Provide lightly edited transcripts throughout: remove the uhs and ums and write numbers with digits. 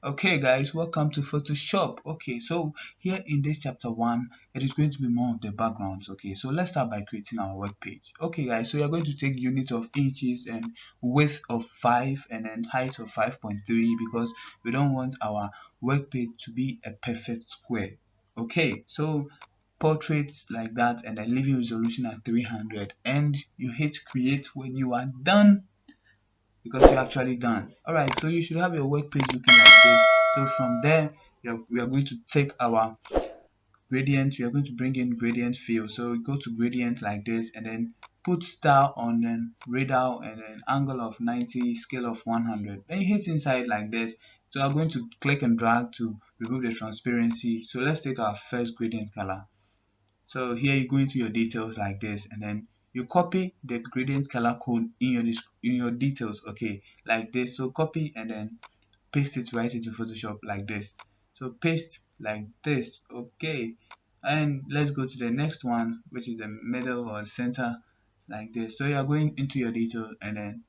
Okay guys, welcome to Photoshop. Okay, so here in this chapter 1, it is going to be more of the backgrounds. Okay, so let's start by creating our web page. Okay guys, so you're going to take units of inches and width of 5 and then height of 5.3 because we don't want our web page to be a perfect square. Okay, so portraits like that and then living resolution at 300 and you hit create when you are done because you're actually done. Alright, so you should have your web page looking like this. So from there, we are going to take our gradient, we are going to bring in gradient fill. So we go to gradient like this and then put style on then radial and then angle of 90, scale of 100. Then you hit inside like this. So I'm going to click and drag to remove the transparency. So let's take our first gradient color. So here you go into your details like this and then you copy the gradient color code in your details, okay, like this. So copy and then paste it right into Photoshop like this. So paste like this, okay. And let's go to the next one, which is the middle or center like this. So you are going into your detail and then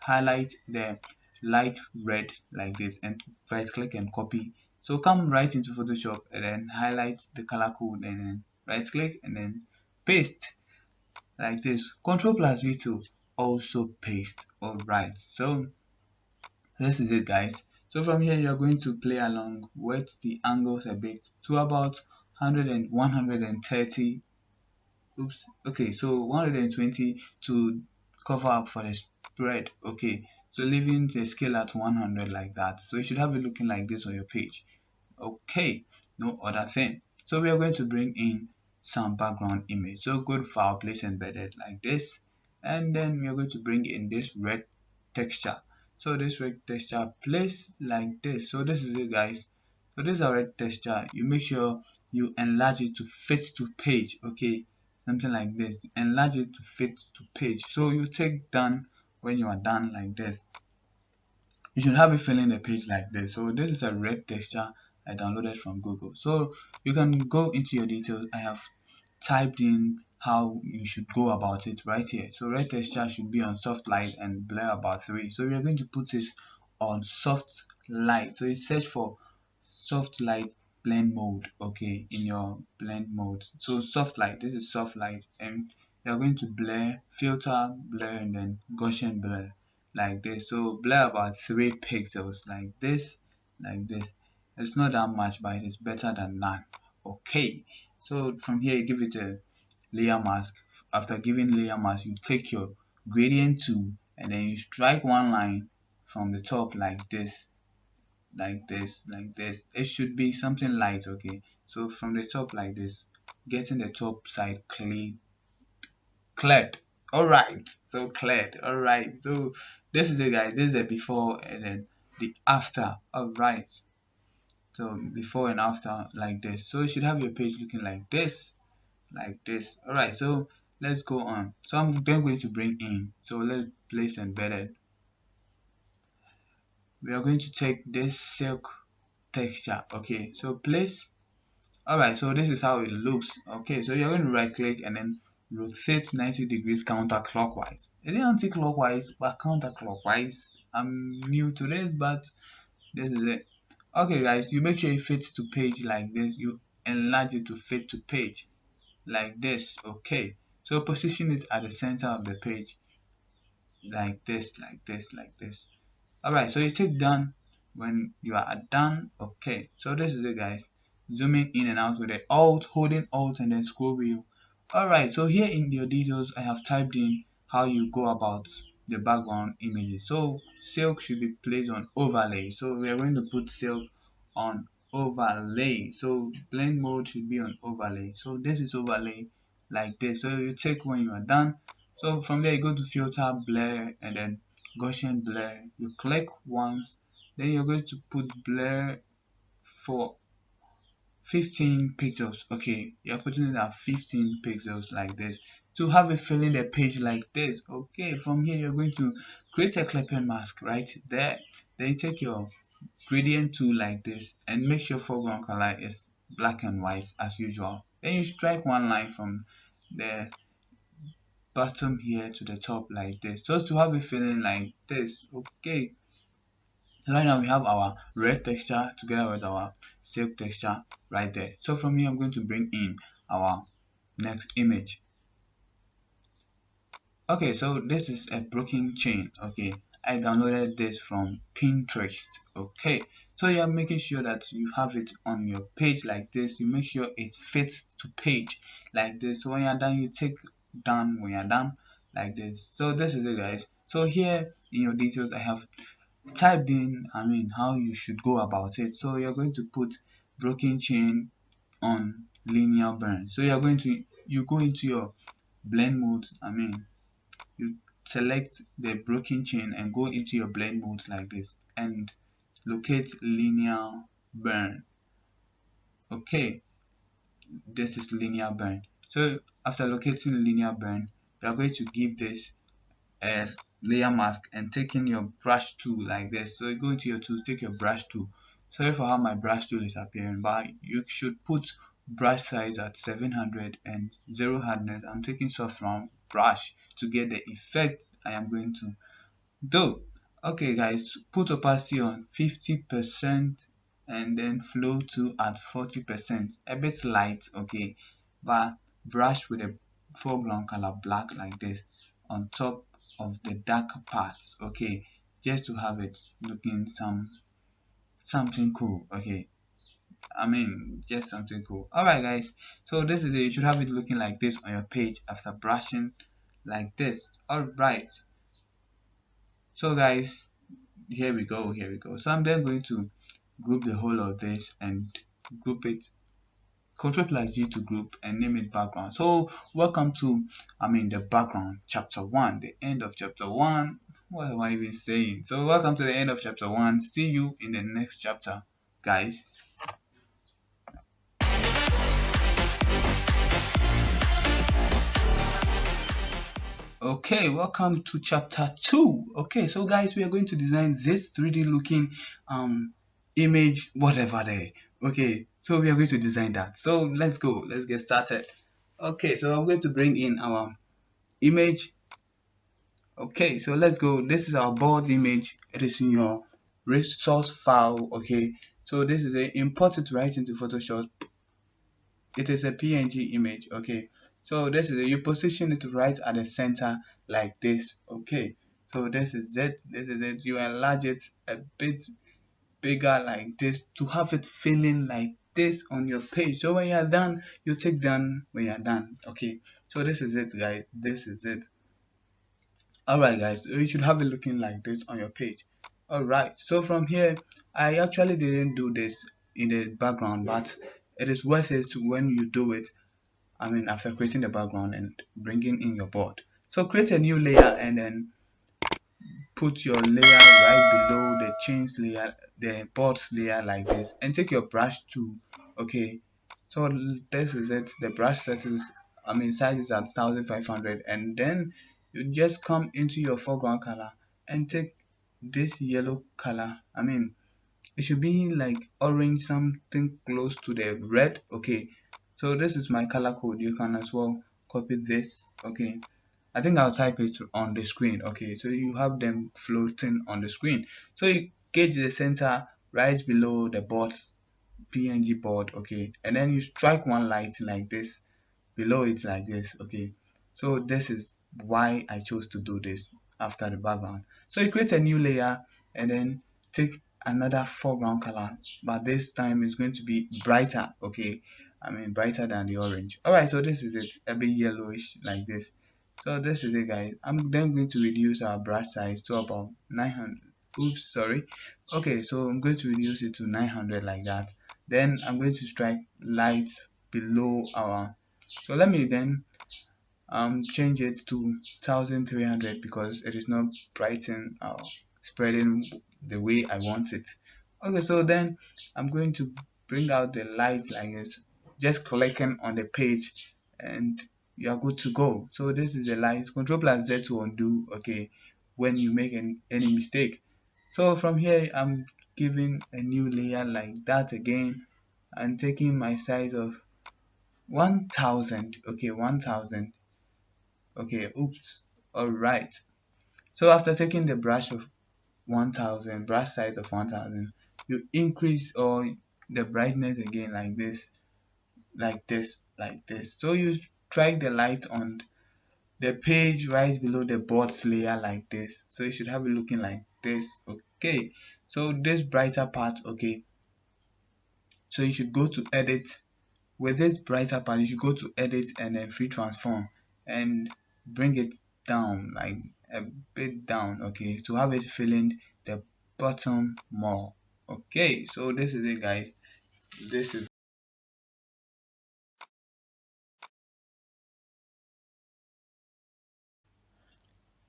highlight the light red like this and right click and copy. So come right into Photoshop and then highlight the color code and then right click and then paste like this. Control plus V to also paste. Alright, so this is it guys. So from here you're going to play along with the angles a bit to about 100 and 130. Oops, okay, so 120 to cover up for the spread. Okay, so leaving the scale at 100 like that. So you should have it looking like this on your page. Okay, no other thing. So we are going to bring in some background image. So go to file, place embedded like this, and then we are going to bring in this red texture. So this red texture place like this. So this is it guys. So this is our red texture. You make sure you enlarge it to fit to page. Okay, something like this. Enlarge it to fit to page. So you take done when you are done like this. You should have it filling the page like this. So this is a red texture I downloaded from Google. So you can go into your details. I have typed in how you should go about it right here. So red texture should be on soft light and blur about 3. So we are going to put it on soft light. So you search for soft light blend mode, okay, in your blend mode. So soft light, this is soft light, and you're going to blur, filter, blur, and then Gaussian blur like this. So blur about 3 pixels like this, like this. It's not that much, but it is better than none. Okay, so from here you give it a layer mask. After giving layer mask, you take your gradient tool and then you strike one line from the top like this, like this, like this. It should be something light, okay. So from the top like this, getting the top side cleared. All right, so cleared. All right, so this is it guys. This is the before and then the after. All right, so before and after like this. So you should have your page looking like this, like this. All right, so let's go on. So I'm then going to bring in, so let's place embedded. We are going to take this silk texture, okay. So place. All right, so this is how it looks. Okay, so you're going to right click and then rotate 90 degrees counterclockwise. It is anti-clockwise, but counterclockwise. I'm new to this, but this is it. Okay, guys, you make sure it fits to page like this. You enlarge it to fit to page like this. Okay, so position it at the center of the page like this, like this, like this. All right, so you take done when you are done. Okay, so this is it guys. Zooming in and out with the alt, holding alt and then scroll wheel. All right, so here in your details I have typed in how you go about the background images. So silk should be placed on overlay. So we are going to put silk on overlay. So blend mode should be on overlay. So this is overlay like this. So you check when you are done. So from there you go to filter, blur, and then Gaussian blur. You click once, then you're going to put blur for 15 pixels. Okay, you're putting it at 15 pixels like this to have it filling the page like this. Okay, from here you're going to create a clipping mask right there. Then you take your gradient tool like this and make sure foreground color is black and white as usual. Then you strike one line from the bottom here to the top like this, so to have it feeling like this. Okay, Right now we have our red texture together with our silk texture right there. So from here I'm going to bring in our next image. Okay, so this is a broken chain. Okay, I downloaded this from Pinterest. Okay, so you're making sure that you have it on your page like this. You make sure it fits to page like this. So when you're done, you take done when you're done like this. So this is it, guys. So here in your details, I have typed in, how you should go about it. So you're going to put broken chain on linear burn. So you go into your blend mode. You select the broken chain and go into your blend modes like this and locate linear burn. Okay, this is linear burn. So after locating linear burn, you are going to give this a layer mask and taking your brush tool like this. So you go into your tools, take your brush tool. Sorry for how my brush tool is appearing, but you should put brush size at 700 and zero hardness. I'm taking soft round brush to get the effect I am going to do. Okay guys, put opacity on 50% and then flow to at 40%. A bit light, okay, but brush with a foreground color black like this on top of the dark parts, okay, just to have it looking something cool, okay. Just something cool. Alright guys, so this is it. You should have it looking like this on your page after brushing like this. Alright, so guys, here we go. So I'm then going to group the whole of this and group it, Control plus G to group and name it background. So welcome to the background chapter 1, the end of chapter 1. What am I even saying? So welcome to the end of chapter 1. See you in the next chapter, guys. Okay, welcome to chapter 2. Okay, so guys, we are going to design this 3D looking image, whatever there. Okay, so we are going to design that. So let's go, let's get started. Okay, so I'm going to bring in our image. Okay, so let's go. This is our board image. It is in your resource file. Okay, so this is a import it right into Photoshop. It is a PNG image. Okay, so this is you position it right at the center like this. Okay, so this is it. This is it. You enlarge it a bit bigger like this to have it feeling like this on your page. So when you're done, you take done when you're done. Okay, so this is it, guys. This is it. Alright guys, you should have it looking like this on your page. Alright, so from here, I actually didn't do this in the background, but it is worth it when you do it. After creating the background and bringing in your board. So create a new layer and then put your layer right below the chains layer, the boards layer like this, and take your brush tool. Okay, so this is it. The brush settings, size is at 1500, and then you just come into your foreground color and take this yellow color. It should be like orange, something close to the red. Okay, so this is my color code. You can as well copy this. Okay, I think I'll type it on the screen. Okay, so you have them floating on the screen. So you gauge the center right below the board's PNG board. Okay, and then you strike one light like this below it like this. Okay, so this is why I chose to do this after the background. So you create a new layer and then take another foreground color, but this time it's going to be brighter. Okay, brighter than the orange. All right, so this is it, a bit yellowish like this. So this is it, guys. I'm then going to reduce our brush size to about 900. Oops, sorry. Okay, so I'm going to reduce it to 900 like that. Then I'm going to strike light below our, so let me then change it to 1300 because it is not brighten or spreading the way I want it. Okay, so then I'm going to bring out the lights like this, just clicking on the page and you are good to go. So this is the light. Control plus Z to undo. Okay, when you make any mistake. So from here I'm giving a new layer like that again and taking my size of 1000. Okay, 1000. Okay, oops. All right, so after taking the brush of 1000, brush size of 1000. You increase or the brightness again like this, like this, like this. So you strike the light on the page right below the boards layer like this. So you should have it looking like this. Okay, so this brighter part, okay, so you should go to edit. With this brighter part, you should go to edit and then free transform and bring it down, like a bit down, okay, to have it filling the bottom more. Okay, so this is it, guys. This is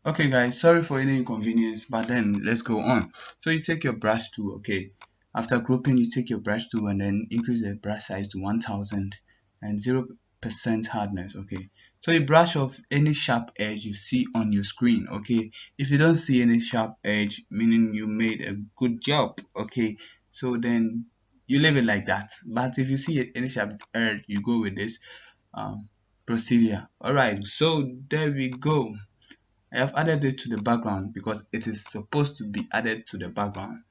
okay, guys, sorry for any inconvenience, but then let's go on. So you take your brush tool, okay, after grouping you take your brush tool and then increase the brush size to 1000 and 0% hardness, okay. So you brush off any sharp edge you see on your screen, okay. If you don't see any sharp edge, meaning you made a good job, okay, so then you leave it like that. But if you see any sharp edge, you go with this um procedure. All right, so there we go. I have added it to the background because it is supposed to be added to the background.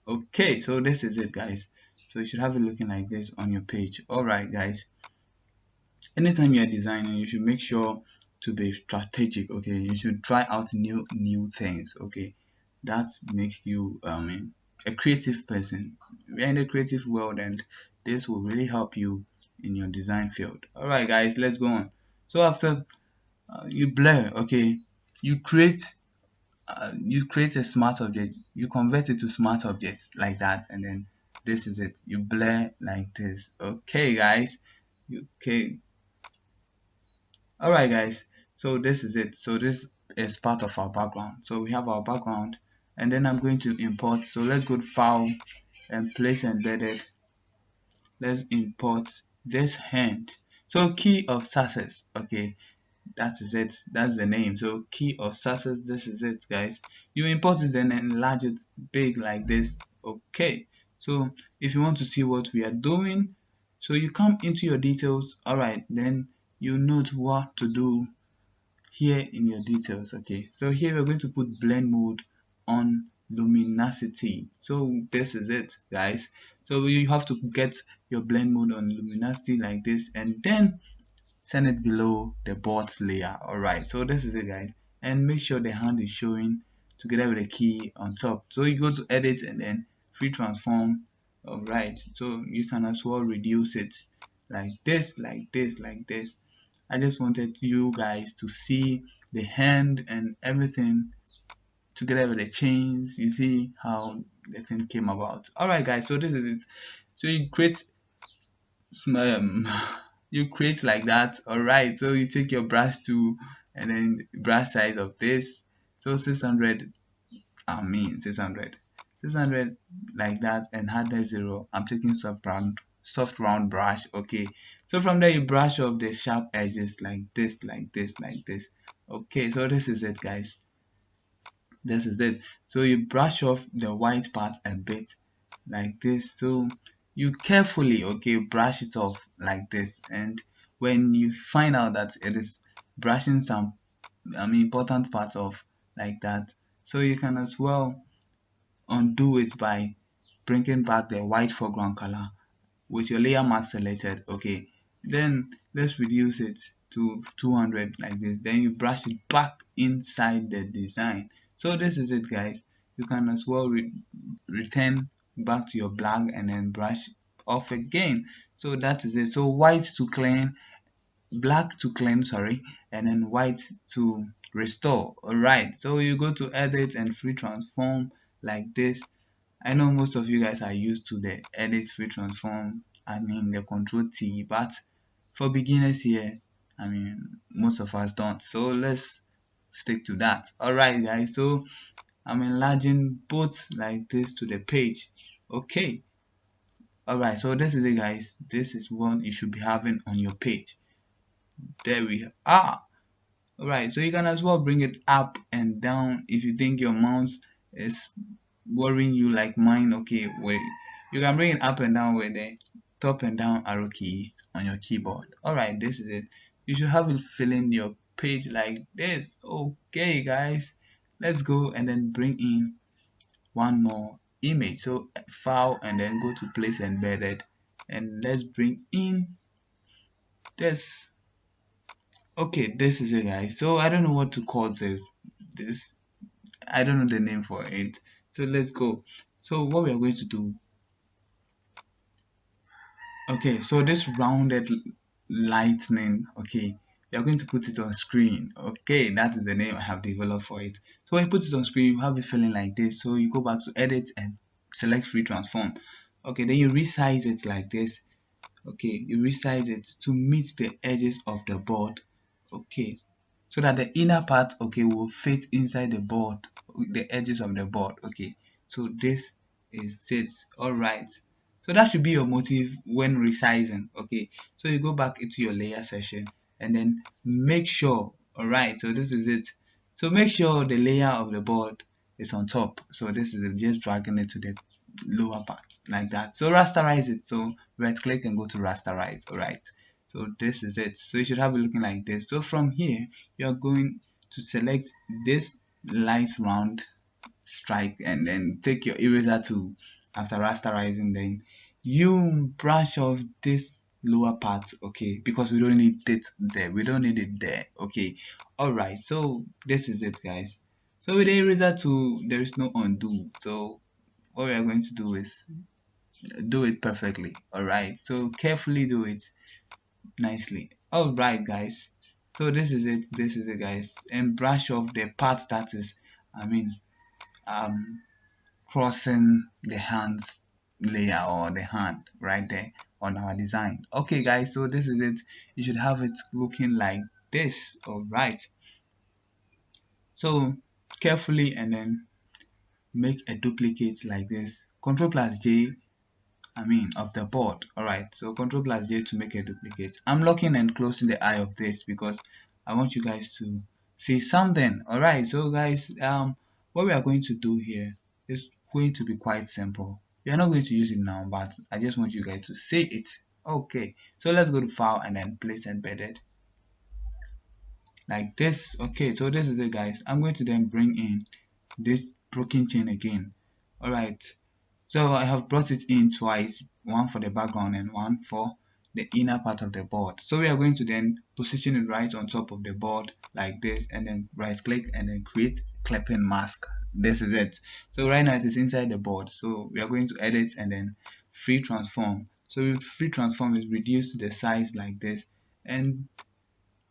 Okay, so this is it, guys. So you should have it looking like this on your page. All right, guys, anytime you're designing, you should make sure to be strategic. Okay, you should try out new things. Okay, that makes you a creative person. We're in the creative world, and this will really help you in your design field. All right, guys, let's go on. So after you blur, okay, you create you create a smart object, you convert it to smart object like that, and then this is it. You blur like this. Okay, guys. Okay. All right, guys. So this is it. So this is part of our background. So we have our background, and then I'm going to import. So let's go to File and Place Embedded. Let's import this hand. So key of success. Okay, that is it, that's the name. So key of success, this is it, guys. You import it and enlarge it big like this. Okay, so if you want to see what we are doing, so you come into your details. All right, then you note what to do here in your details. Okay, so here we're going to put blend mode on luminosity. So this is it, guys. So you have to get your blend mode on luminosity like this, and then send it below the boards layer. All right, so this is it, guys, and make sure the hand is showing together with the key on top. So you go to edit and then free transform. All right, so you can as well reduce it like this, like this, like this. I just wanted you guys to see the hand and everything together with the chains. You see how the thing came about. All right, guys, so this is it. So you create um, you create like that. All right, so you take your brush tool and then brush size of this, so 600, I mean 600 like that, and hardness 0. I'm taking soft round brush. Okay, so from there you brush off the sharp edges like this, like this, like this. Okay, so this is it, guys. This is it. So you brush off the white part a bit like this. So you carefully, okay, brush it off like this. And when you find out that it is brushing some important parts off like that, so you can as well undo it by bringing back the white foreground color with your layer mask selected. Okay, then let's reduce it to 200 like this. Then you brush it back inside the design. So this is it, guys. You can as well return back to your black and then brush off again. So that is it. So white to clean, black to clean, sorry, and then white to restore. All right, so you go to edit and free transform like this. I know most of you guys are used to the edit, free transform, the control T, but for beginners here, most of us don't. So let's stick to that. Alright, guys, so I'm enlarging both like this to the page. Okay. Alright, so this is it, guys. This is what you should be having on your page. There we are. Alright, so you can as well bring it up and down if you think your mouse is worrying you like mine. Okay, wait, you can bring it up and down with the top and down arrow keys on your keyboard. Alright, this is it. You should have it filling your page like this. Okay, guys, let's go and then bring in one more image. So file and then go to place embedded, and let's bring in this. Okay, this is it, guys. So I don't know what to call this I don't know the name for it. So let's go. So what we are going to do, okay, so this rounded lightning, okay, we are going to put it on screen. Okay, that is the name I have developed for it. So when you put it on screen, you have it feeling like this. So you go back to edit and select free transform. Okay, then you resize it like this. Okay, you resize it to meet the edges of the board. Okay, so that the inner part, okay, will fit inside the board, the edges of the board. Okay, so this is it. All right, so that should be your motive when resizing. Okay, so you go back into your layer section and then make sure, all right, so this is it. So make sure the layer of the board is on top. So this is it, just dragging it to the lower part like that. So rasterize it. So right click and go to rasterize. All right, so this is it. So you should have it looking like this. So from here you're going to select this light round strike and then take your eraser tool. After rasterizing, then you brush off this lower part, okay, because we don't need it there, we don't need it there. Okay, all right, so this is it, guys. So with the eraser tool there is no undo, so what we are going to do is do it perfectly. All right, so carefully do it nicely. All right, guys, so this is it, guys, and brush off the part that is, I mean, um crossing the hands layer or the hand right there on our design. Okay, guys, so this is it. You should have it looking like this. All right, so carefully and then make a duplicate like this. Control plus J, I mean, of the board. All right, so Control plus J to make a duplicate. I'm locking and closing the eye of this because I want you guys to see something. All right, so guys, what we are going to do here is going to be quite simple. We are not going to use it now, but I just want you guys to see it. Okay, so let's go to file and then place embedded like this. Okay, so this is it, guys. I'm going to then bring in this broken chain again. All right, so I have brought it in twice, one for the background and one for the inner part of the board. So we are going to then position it right on top of the board like this, and then right click and then create clipping mask. This is it. So right now it is inside the board, so we are going to edit and then free transform. So with free transform is reduce the size like this and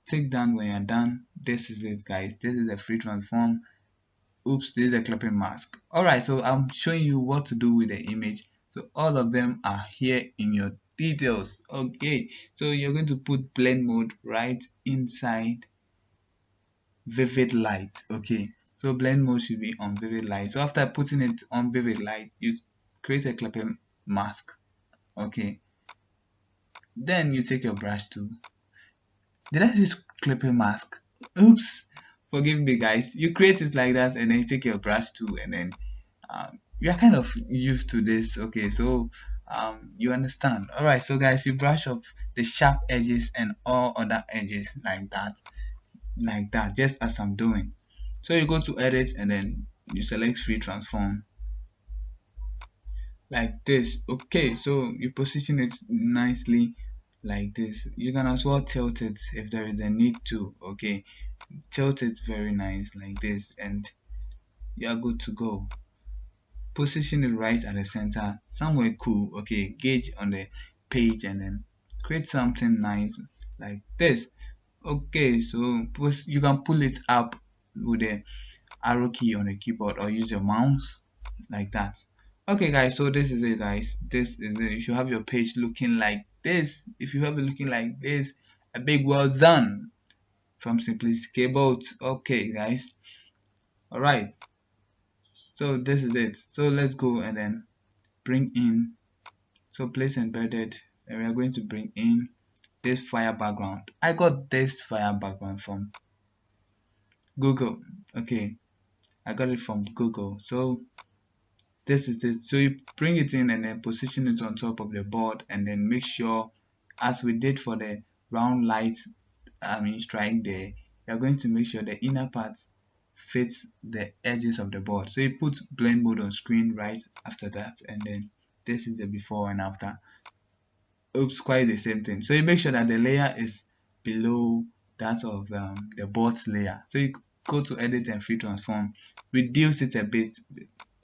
take down when you're done. This is it, guys. This is the free transform. Oops, this is a clipping mask. All right, so I'm showing you what to do with the image. So all of them are here in your details. Okay, so you're going to put blend mode right inside vivid light. Okay, so blend mode should be on vivid light. So after putting it on vivid light, you create a clipping mask. Okay, then you take your brush tool. Did I say clipping mask? Oops, forgive me, guys. You create it like that and then you take your brush tool and then you are kind of used to this. Okay, so you understand. All right, so guys, you brush off the sharp edges and all other edges like that, just as I'm doing. So you go to edit and then you select free transform like this. Okay, so you position it nicely like this. You can as well tilt it if there is a need to. Okay, tilt it very nice like this and you are good to go. Position it right at the center, somewhere cool. Okay, gauge on the page and then create something nice like this. Okay, so you can pull it up with the arrow key on the keyboard or use your mouse like that. Okay, guys, so this is it, guys. This is it. You should have your page looking like this. If you have it looking like this, a big well done from Simplicity Keyboards. Okay, guys. All right, so this is it. So let's go and then bring in, so place embedded, and we are going to bring in this fire background. I got this fire background from Google. Okay, I got it from Google. So this is it. So you bring it in and then position it on top of the board and then make sure, as we did for the round light, I mean strike there, you're going to make sure the inner part fits the edges of the board. So you put blend mode on screen right after that, and then this is the before and after. Oops, quite the same thing. So you make sure that the layer is below that of the board's layer. So you go to edit and free transform, reduce it a bit.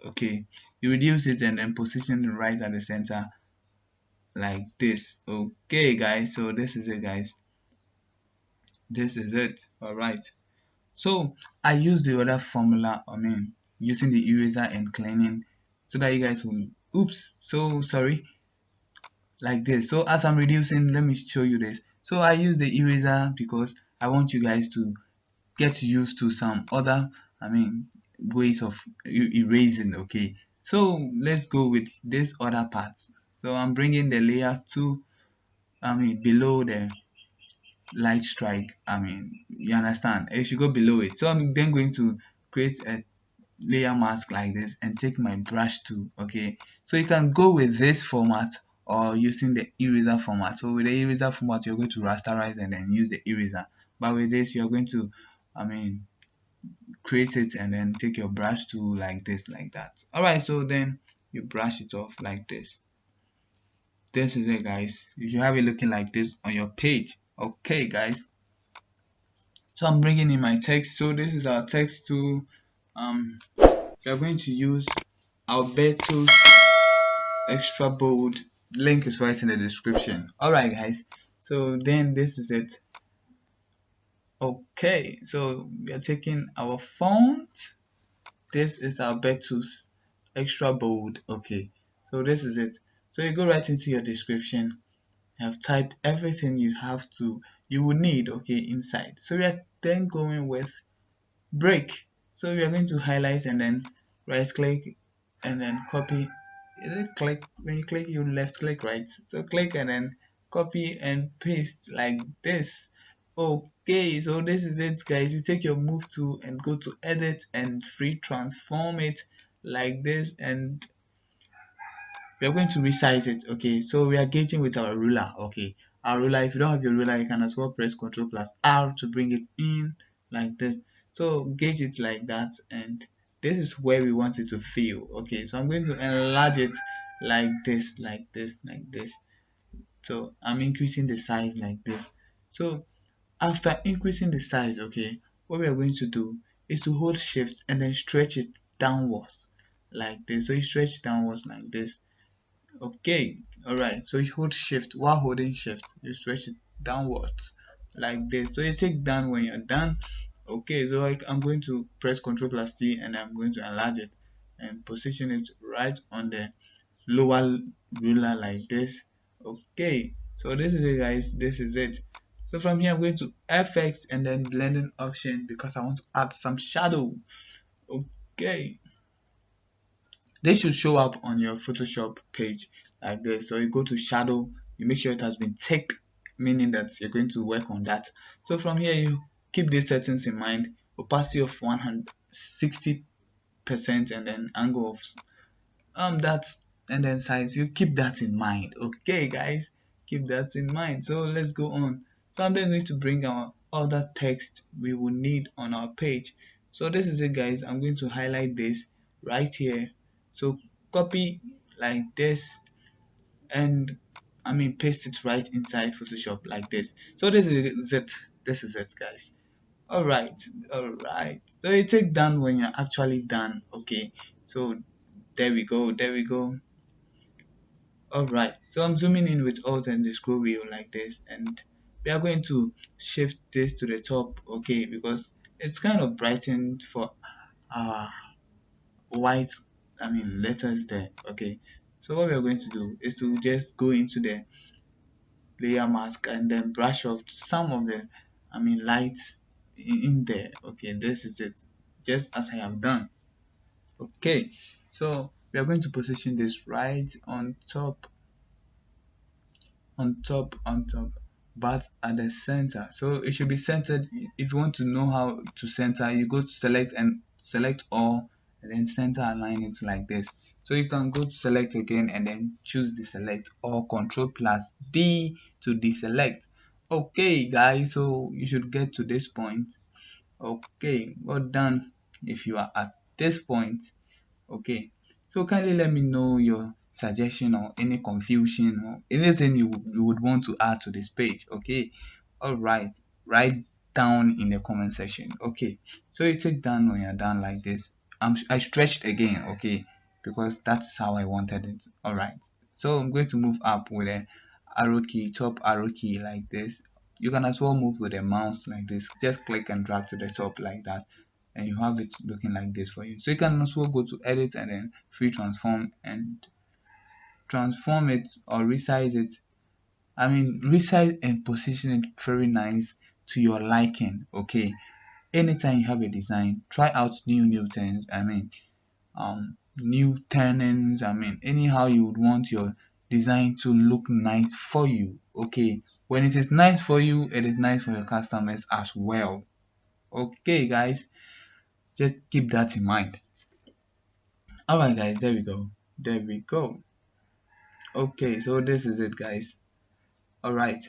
Okay, you reduce it and then position it right at the center like this. Okay guys, so this is it guys, this is it. All right, so I use the other formula, using the eraser and cleaning, so that you guys will, oops, so sorry, like this. So as I'm reducing, let me show you this. So I use the eraser because I want you guys to get used to some other ways of erasing. Okay, so let's go with this other part. So I'm bringing the layer to below the light strike. You understand, it should go below it. So I'm then going to create a layer mask like this and take my brush tool. Okay, so you can go with this format or using the eraser format. So with the eraser format, you're going to rasterize and then use the eraser, but with this you're going to create it and then take your brush tool like this, like that. All right, so then you brush it off like this. This is it guys, you should have it looking like this on your page. Okay guys, so I'm bringing in my text. So this is our text tool. We are going to use Albertus extra bold. Link is right in the description. All right guys, so then this is it. Okay, so we are taking our font. This is Albertus extra bold. Okay, so this is it. So you go right into your description. You have typed everything you will need, okay, inside. So we are then going with break. So we are going to highlight and then right click and then copy. Is it click? When you click, you left click, right? So click and then copy and paste like this. Okay, so this is it guys. You take your move tool and go to edit and free transform it like this, and we are going to resize it. Okay, so we are gauging with our ruler. Okay, our ruler, if you don't have your ruler, you can as well press Ctrl plus R to bring it in like this. So gauge it like that, and this is where we want it to feel. Okay, so I'm going to enlarge it like this, like this, like this. So I'm increasing the size like this. So after increasing the size, okay, what we are going to do is to hold shift and then stretch it downwards like this. So you stretch downwards like this. Okay, alright, so you hold shift. While holding shift, you stretch it downwards like this. So you take down when you're done. Okay, so I'm going to press Ctrl plus T and I'm going to enlarge it and position it right on the lower ruler like this. Okay, so this is it guys, this is it. So from here I'm going to FX and then blending option because I want to add some shadow. Okay, this should show up on your Photoshop page like this. So you go to shadow, you make sure it has been ticked, meaning that you're going to work on that. So from here you keep these settings in mind: opacity of 160% and then angle of that, and then size, you keep that in mind. Okay guys, keep that in mind. So let's go on. So I'm then going to bring our other text we will need on our page. So this is it guys, I'm going to highlight this right here. So copy like this and paste it right inside Photoshop like this. So this is it, this is it guys. Alright, alright, so you take down when you're actually done. Okay, so there we go, there we go. Alright, so I'm zooming in with Alt and the scroll wheel like this, and we are going to shift this to the top, okay, because it's kind of brightened for our white letters there. Okay, so what we are going to do is to just go into the layer mask and then brush off some of the lights in there. Okay, this is it, just as I have done. Okay, so we are going to position this right on top, but at the center. So it should be centered. If you want to know how to center, you go to select and select all and then center align it like this. So you can go to select again and then choose the select, or Control plus D to deselect. Okay guys, so you should get to this point. Okay, well done. if you are at this point. Okay, so kindly let me know your suggestion or any confusion or anything you would want to add to this page. Okay, all right, write down in the comment section. Okay, so you take down when you're done like this. I stretched again, okay, because that's how I wanted it. All right, so I'm going to move up with a arrow key, top arrow key like this. You can as well move with a mouse like this. Just click and drag to the top like that, and you have it looking like this for you. So you can also go to edit and then free transform and transform it or resize it. I mean, resize and position it very nice to your liking. Okay, anytime you have a design, try out new things. I mean, new turnings. I mean, anyhow you would want your design to look nice for you. Okay, when it is nice for you, it is nice for your customers as well. Okay, guys, just keep that in mind. All right, guys, there we go. There we go. Okay, so this is it, guys. All right.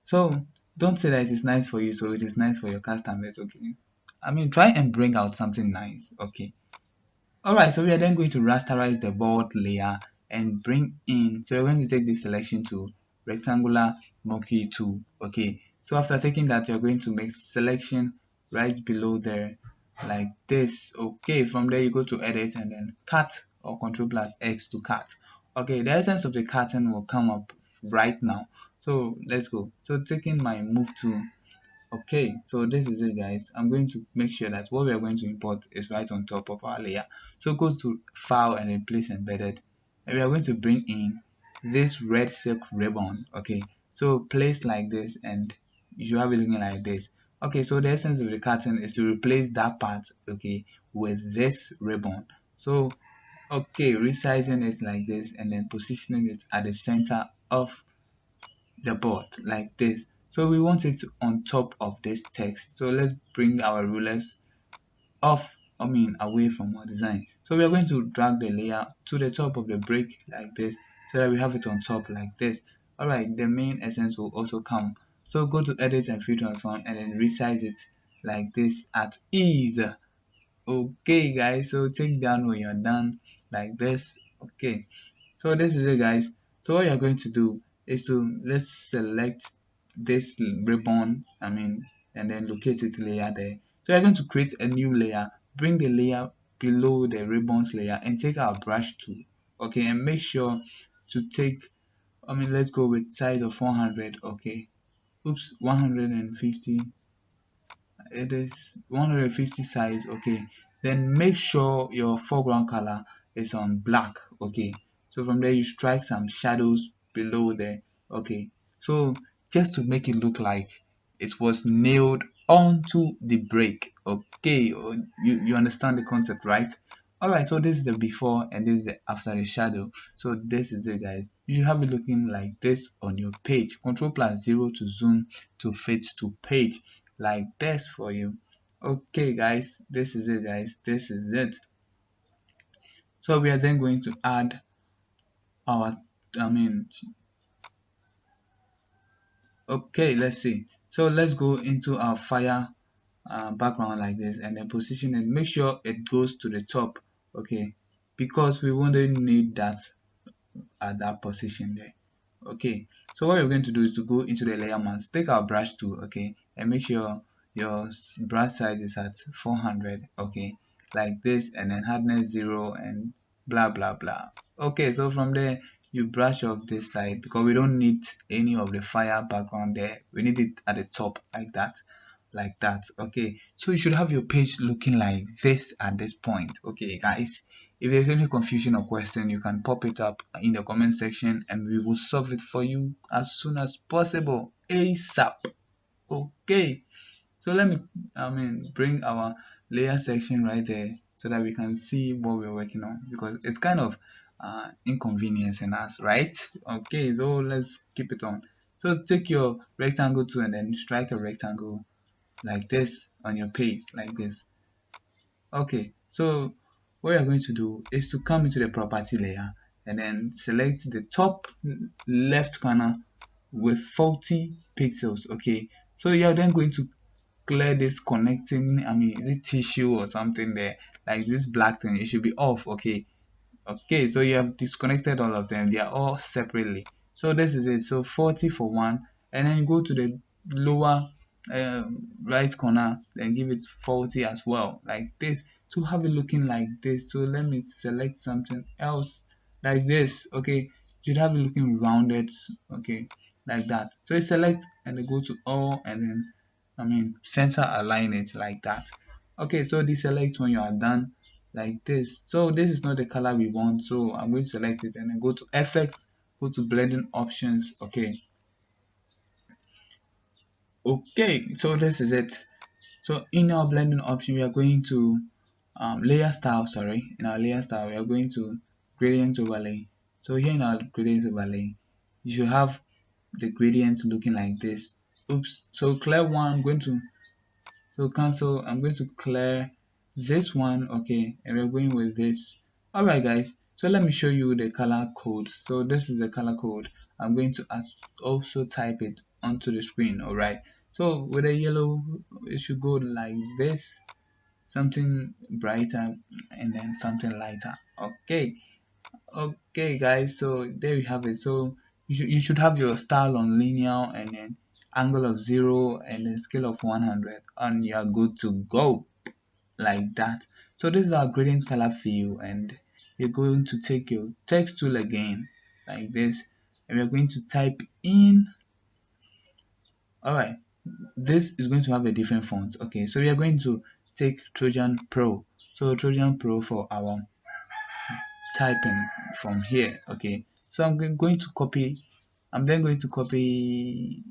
So don't say that it is nice for you, so it is nice for your customers. Okay. I mean, try and bring out something nice. Okay. Alright, so we are then going to rasterize the board layer and bring in, so we're going to take this selection to rectangular monkey tool. Okay, so after taking that, you're going to make selection right below there like this. Okay, from there you go to edit and then cut or control plus X to cut. Okay, the essence of the cutting will come up right now. So let's go. So taking my move tool. Okay, so this is it, guys. I'm going to make sure that what we are going to import is right on top of our layer. So go to file and then place embedded, and we are going to bring in this red silk ribbon. Okay, so place like this and you have it looking like this. Okay, so the essence of the curtain is to replace that part, okay, with this ribbon. So okay, resizing it like this and then positioning it at the center of the board like this. So we want it on top of this text. So let's bring our rulers off, away from our design. So we are going to drag the layer to the top of the brick like this, so that we have it on top like this. Alright, the main essence will also come. So go to edit and free transform and then resize it like this at ease. Okay, guys, so take down when you're done like this. Okay, so this is it, guys. So what you're going to do is to let's select this ribbon, and then locate its layer there. So you're going to create a new layer, bring the layer below the ribbons layer and take our brush tool. Okay, and make sure to take, let's go with size of 400. Okay, oops, 150. It is 150 size. Okay, then make sure your foreground color is on black. Okay, so from there you strike some shadows below there. Okay, so just to make it look like it was nailed onto the break. Okay, you understand the concept, right? All right, so this is the before and this is the after the shadow. So this is it, guys. You should have it looking like this on your page. Control plus 0 to zoom to fit to page like this for you. Okay, guys, this is it, guys. This is it. So we are then going to add our, I mean, okay, let's see. So let's go into our fire background like this and then position it. Make sure it goes to the top, okay, because we wouldn't need that at that position there. Okay, so what we're going to do is to go into the layer mask, take our brush tool, okay, and make sure your brush size is at 400, okay, like this, and then hardness 0 and blah blah blah. Okay, so from there you brush off this side because we don't need any of the fire background there. We need it at the top like that, like that. Okay, so you should have your page looking like this at this point. Okay, guys, if there's any confusion or question, you can pop it up in the comment section and we will solve it for you as soon as possible, ASAP. Okay, so let me bring our layer section right there so that we can see what we're working on, because it's kind of inconveniencing us, right? Okay, so let's keep it on. So take your rectangle tool and then strike a rectangle like this on your page like this. Okay, so what you're going to do is to come into the property layer and then select the top left corner with 40 pixels. Okay, so you're then going to clear this connecting, I mean, is it tissue or something there, like this black thing, it should be off. Okay, so you have disconnected all of them, they are all separately. So this is it. So 40 for one, and then go to the lower right corner, then give it 40 as well, like this, to have it looking like this. So let me select something else like this. Okay, you should have it looking rounded, okay, like that. So you select and then go to all, and then I mean center align it like that. Okay, so deselect when you are done, like this. So this is not the color we want, so I'm going to select it and then go to effects, go to blending options. Okay, so this is it. So in our blending option, we are going to layer style, sorry, in our layer style we are going to gradient overlay. So here in our gradient overlay, you should have the gradient looking like this. Oops, so clear one, I'm going to, so cancel, I'm going to clear this one. Okay, and we're going with this. Alright guys, so let me show you the color code. So this is the color code. I'm going to also type it onto the screen. Alright, so with a yellow, it should go like this, something brighter and then something lighter. Okay guys, so there you have it. So you should have your style on linear, and then angle of 0, and then scale of 100, and you're good to go, like that. So this is our gradient color fill, and you're going to take your text tool again like this, and we're going to type in. Alright, this is going to have a different font. Okay, so we are going to take Trojan Pro. So Trojan Pro for our typing from here. Okay, so going to copy, I'm then going to copy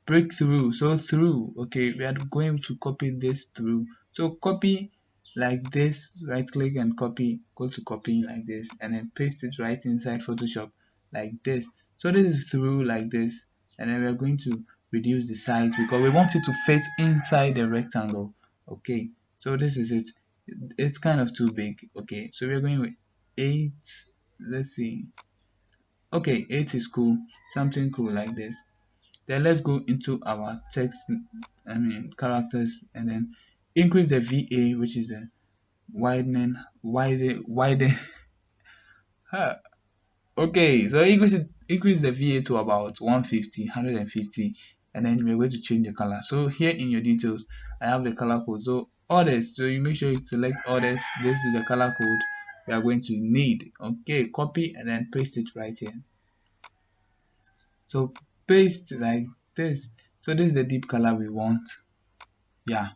breakthrough. So through, okay, we are going to copy this through. So copy like this, right click and copy, go to copy like this, and then paste it right inside Photoshop like this. So this is through like this, and then we are going to reduce the size because we want it to fit inside the rectangle. Okay, so this is it. It's kind of too big. Okay, so we're going with 8. Let's see. Okay, 8 is cool, something cool like this. Then let's go into our text, I mean characters, and then increase the VA, which is the widening, widen. Okay, so increase the VA to about 150, 150, and then we're going to change the color. So here in your details, I have the color code. So others, so you make sure you select others. This is the color code we are going to need. Okay, copy and then paste it right here. So paste like this. So this is the deep color we want. Yeah,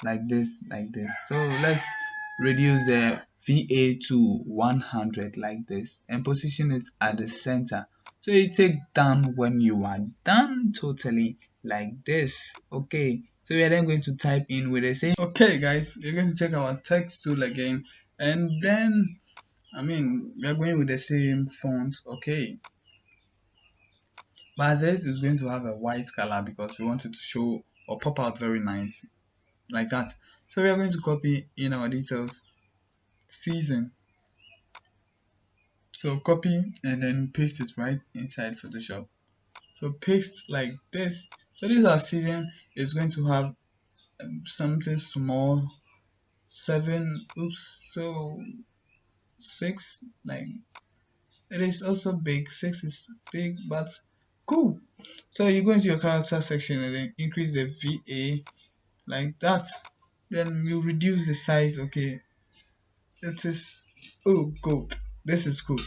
like this, like this. So let's reduce the VA to 100 like this, and position it at the center. So you take down when you are done totally like this. Okay, so we are then going to type in with the same. Okay guys, we're going to check our text tool again, and then I mean we are going with the same font. Okay, but this is going to have a white color because we want it to show or pop out very nice like that. So we are going to copy in our details season. So copy and then paste it right inside Photoshop. So paste like this. So this our season is going to have something small, 7, oops, so 6, like it is also big, 6 is big, but cool. So you go into your character section and then increase the VA like that. Then you reduce the size. Okay, it is, oh good, this is cool.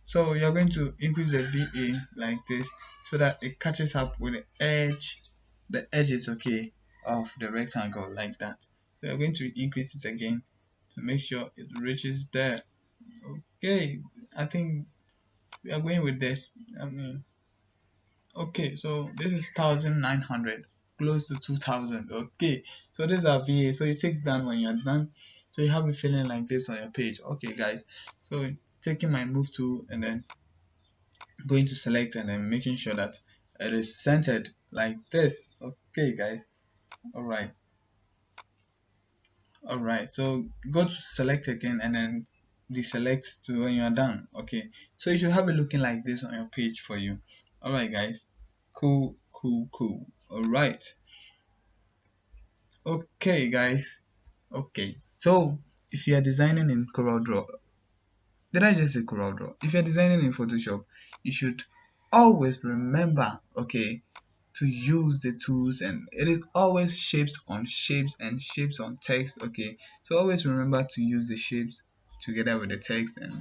So you're going to increase the VA like this so that it catches up with the edges, okay, of the rectangle like that. So you're going to increase it again to make sure it reaches there. Okay, I think we are going with this. I mean, okay, so this is 1900, close to 2000. Okay, so this is our VA. So you take down when you're done. So you have a feeling like this on your page. Okay, guys. So taking my move tool and then going to select and then making sure that it is centered like this. Okay, guys. All right, so go to select again and then deselect to when you are done. Okay, so you should have it looking like this on your page for you. All right, guys. Cool. All right. Okay, guys. Okay. So if you are designing in CorelDRAW, did I just say CorelDRAW? If you're designing in Photoshop, you should always remember, okay, to use the tools, and it is always shapes on shapes and shapes on text, okay. So always remember to use the shapes together with the text and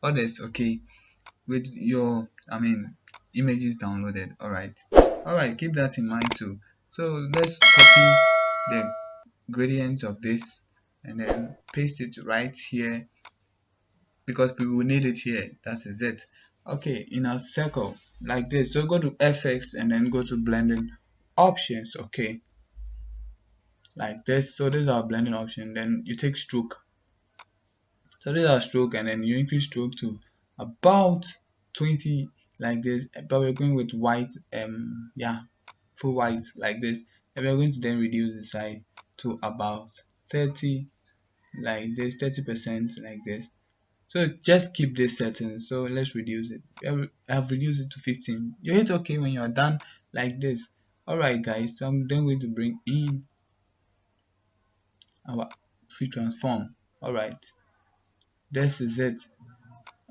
others, okay, with your images downloaded. All right, keep that in mind too. So let's copy the gradient of this and then paste it right here because we will need it here. That is it. Okay, in our circle like this, so go to FX and then go to blending options, okay, like this. So this is our blending option. Then you take stroke. So this is our stroke, and then you increase stroke to about 20 like this, but we're going with white, yeah, full white like this, and we're going to then reduce the size to about 30 like this, 30% like this. So just keep this setting. So let's reduce it. I've reduced it to 15. You hit OK when you're done like this. Alright guys, so I'm then going to bring in our free transform. Alright, this is it.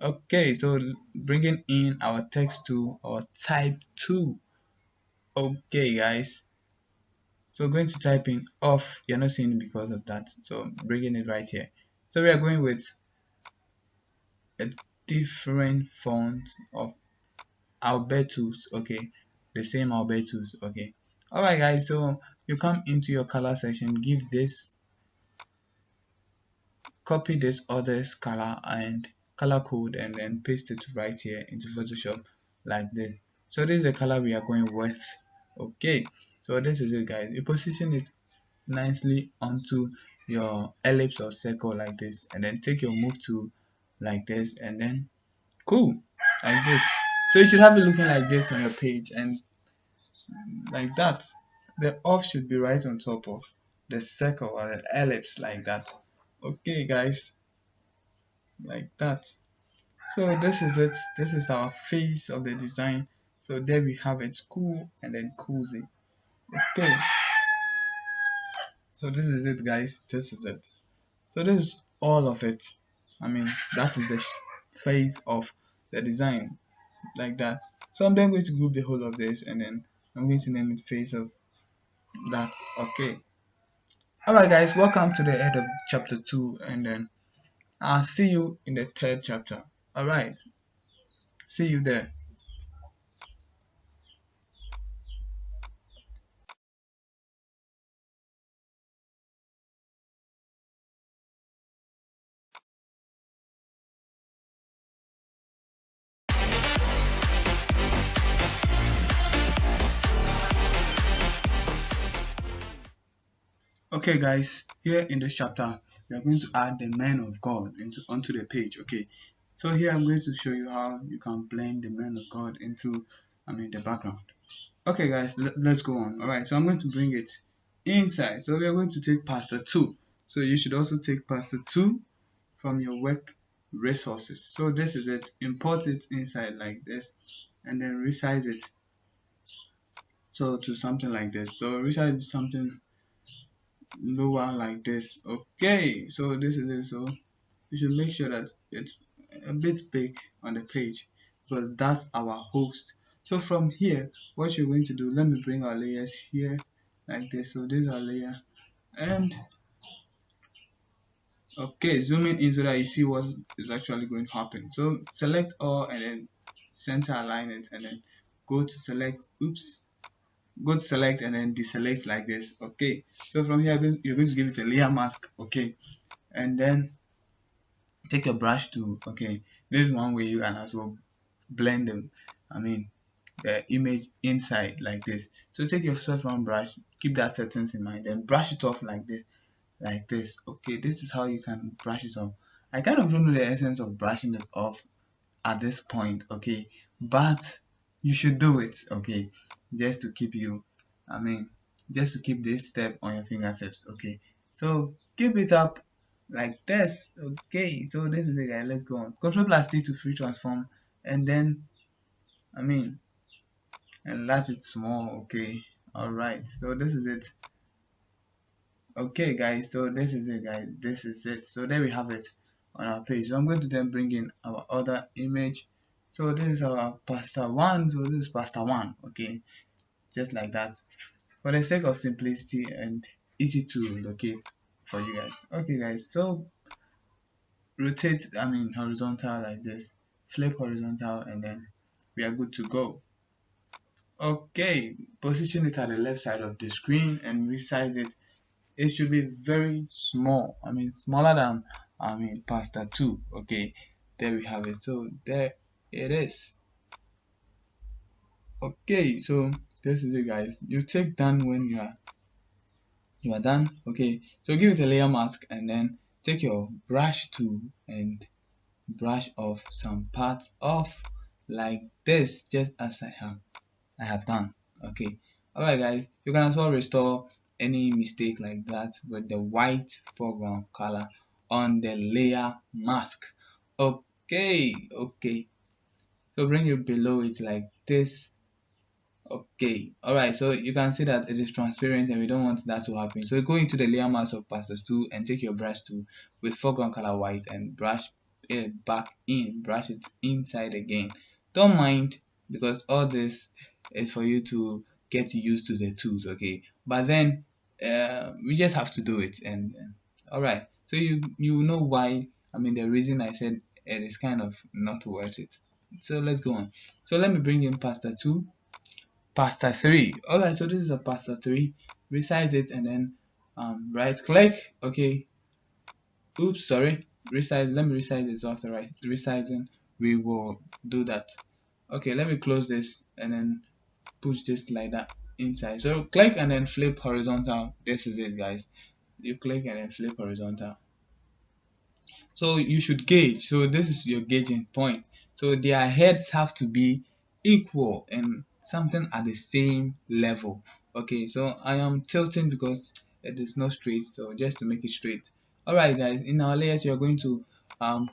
Okay, so bringing in our text to our type 2. Okay guys, so going to type in off. You're not seeing it because of that, so bringing it right here. So we are going with a different font of Albertus, okay, the same Albertus, okay. Alright guys, so you come into your color section, give this, copy this others color and color code, and then paste it right here into Photoshop like this. So this is the color we are going with, okay. So this is it guys, you position it nicely onto your ellipse or circle like this, and then take your move tool like this, and then cool, like this. So you should have it looking like this on your page, and like that. The off should be right on top of the circle or the ellipse like that. Okay guys, like that. So this is it. This is our face of the design. So there we have it, cool and then cozy. Okay, so this is it guys, this is it. So this is all of it. That is the face of the design like that. So I'm then going to group the whole of this, and then I'm going to name it face of that. Okay. Alright guys, welcome to the end of chapter 2, and then I'll see you in the third chapter. Alright, see you there. Okay guys, here in this chapter we are going to add the men of God onto the page. Okay, so here I'm going to show you how you can blend the men of God into the background. Okay guys, let's go on. Alright, so I'm going to bring it inside. So we are going to take pastor 2. So you should also take pastor 2 from your work resources. So this is it. Import it inside like this, and then resize it so to something like this. So resize something lower like this. Okay, so this is it. So you should make sure that it's a bit big on the page because that's our host. So from here, what you're going to do, let me bring our layers here like this. So this is our layer, and okay, zooming in so that you see what is actually going to happen. So select all and then center align it, and then go to select, go to select and then deselect like this. Okay, so from here you're going to give it a layer mask. Okay, and then take your brush tool. Okay, this is one way you can also blend them, the image inside like this. So take your soft round brush, keep that settings in mind, then brush it off like this, like this. Okay, this is how you can brush it off. I kind of don't know the essence of brushing it off at this point, okay, but you should do it, okay, just to keep you, I mean, just to keep this step on your fingertips, okay. So keep it up like this, okay. So this is it guys, let's go on. Control plus T to free transform, and then I mean enlarge it small, okay. All right, so this is it. Okay guys, so this is it guys, this is it. So there we have it on our page. So I'm going to then bring in our other image. So this is our pasta one, so this is pasta one. Okay, just like that, for the sake of simplicity and easy to locate for you guys. Okay guys, so rotate, horizontal like this, flip horizontal, and then we are good to go. Okay, position it at the left side of the screen and resize it. It should be very small, smaller than pasta 2. Okay, there we have it. So there it is. Okay, so this is it guys. You take done when you are done. Okay, so give it a layer mask and then take your brush tool and brush off some parts off like this, just as I have done. Okay, all right guys, you can as well restore any mistake like that with the white foreground color on the layer mask. Okay, okay, so bring it below it like this. Okay, all right, so you can see that it is transparent and we don't want that to happen. So go into the layer mask of pastas 2 and take your brush tool with foreground color white and brush it back in, brush it inside again. Don't mind, because all this is for you to get used to the tools, okay? But then we just have to do it, and all right, so you know why. The reason I said it is kind of not worth it. So let's go on. So let me bring in pasta 2. Pasta 3. Alright, so this is a pasta 3. Resize it and then right click. Okay. Oops, sorry. Resize. Let me resize it. So after right resizing, we will do that. Okay, let me close this and then push this slider inside. So click and then flip horizontal. This is it, guys. You click and then flip horizontal. So you should gauge. So this is your gauging point. So their heads have to be equal and something at the same level. Okay, so I am tilting because it is not straight. So just to make it straight. Alright guys, in our layers you are going to